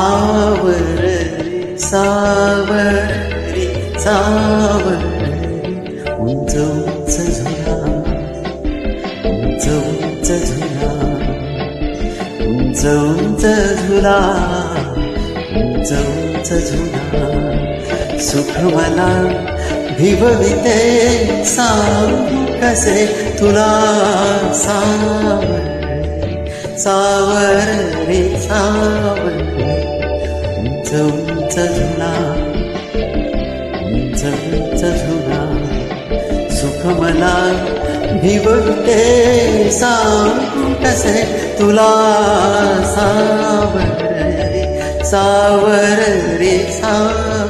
सावर सावर रे सावर उंच उंच झुला उंच उंच झुला उंच उंच झुला उंच उंच झुला सुख मला भिवविते सांगू कसे तुला सावर सावर रे सावर उंच उंच झुला उंच उंच झुला सुख मला भिवते सांगू कसे तुला सावर रे सावर